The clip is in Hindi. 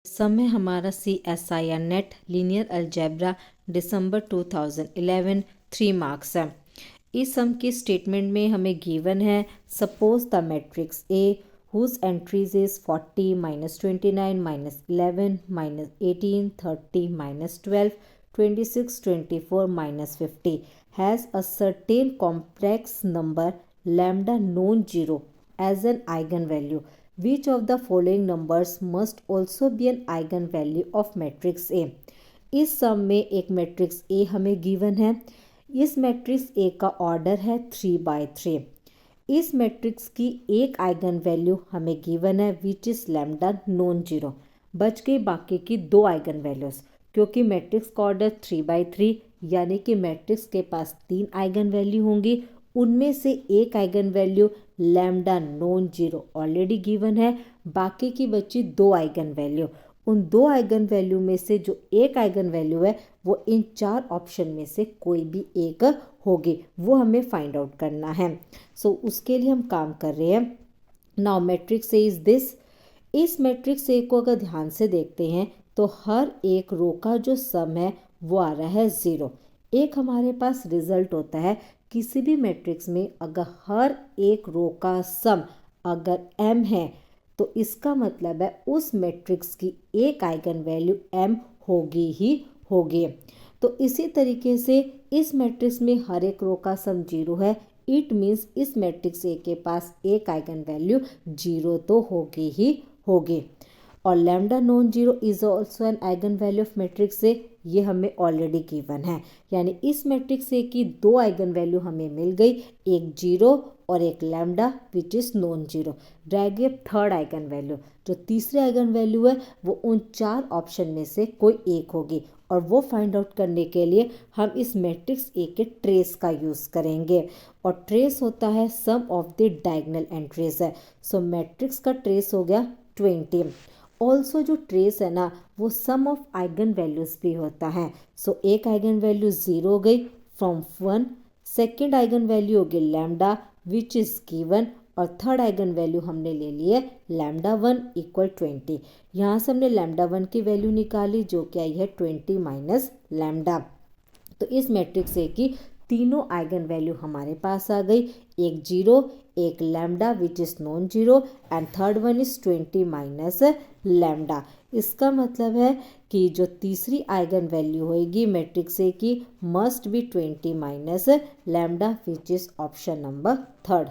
समय हमारा CSIR नेट लीनियर अलजेब्रा दिसंबर 2011 3 मार्क्स है। इस सम की स्टेटमेंट में हमें गिवन है suppose the matrix A whose entries is 40 minus 29 minus 11 minus 18 30 minus 12 26 24 minus 50 has a certain complex number lambda non-zero as an eigenvalue. Which of the following numbers must also be an eigenvalue of matrix A? इस सम में एक मैट्रिक्स A हमें गिवन है। इस मैट्रिक्स A का ऑर्डर है 3/3। इस मैट्रिक्स की एक आइगन वैल्यू हमें गिवन है which is lambda non zero. बच गई बाकी की दो आइगन वैल्यूज, क्योंकि मैट्रिक्स का ऑर्डर 3/3 यानी कि मैट्रिक्स के पास 3 आइगन वैल्यू होंगी। उनमें से एक eigen value lambda non zero already given है, बाकी की बची दो आइगन वैल्यू। उन दो आइगन वैल्यू में से जो एक आइगन वैल्यू है वो इन चार ऑप्शन में से कोई भी एक होगी, वो हमें फाइंड आउट करना है। सो उसके लिए हम काम कर रहे हैं। Now matrix A is this. इस मैट्रिक्स ए को अगर ध्यान से देखते हैं तो हर एक रो का जो सम है वो आ रहा है 0। एक हमारे पास रिजल्ट होता है किसी भी मैट्रिक्स में अगर हर एक रो का सम अगर m है तो इसका मतलब है उस मैट्रिक्स की एक आइगन वैल्यू m होगी ही होगी। तो इसी तरीके से इस मैट्रिक्स में हर एक रो का सम 0 है। इट मीन्स इस मैट्रिक्स ए के पास एक आइगन वैल्यू 0 तो होगी ही होगी। और lambda non zero is also an eigen value of matrix A, ये हमें ऑलरेडी गिवन है। यानी इस मैट्रिक्स ए की दो आइगन वैल्यू हमें मिल गई, एक 0 और एक lambda which is non zero. रह गई थर्ड आइगन वैल्यू। जो तीसरी आइगन वैल्यू है वो उन चार ऑप्शन में से कोई एक होगी, और वो फाइंड आउट करने के लिए हम इस मैट्रिक्स ए के ट्रेस का यूज़ करेंगे। और ट्रेस होता है सम ऑफ द डायगोनल एंट्रीज है। सो मैट्रिक्स का ट्रेस हो गया 20। ऑल्सो जो ट्रेस है ना वो सम ऑफ आइगन वैल्यूज भी होता है। सो एक आइगन वैल्यू 0 हो गई फ्रॉम 1, सेकेंड आइगन वैल्यू हो गई लैम्डा विच इज गिवन, और थर्ड आइगन वैल्यू हमने ले ली है लैम्डा 1 इक्वल 20। यहाँ से हमने लैम्डा 1 की वैल्यू निकाली जो कि आई है 20 माइनस लैम्डा। तो इस मैट्रिक्स ए की तीनों आइगन वैल्यू हमारे पास आ गई, एक 0, एक lambda which is non zero and third one is 20 minus lambda. इसका मतलब है कि जो तीसरी आइगन वैल्यू होगी मैट्रिक्स ए की must be 20 minus lambda which is option number third.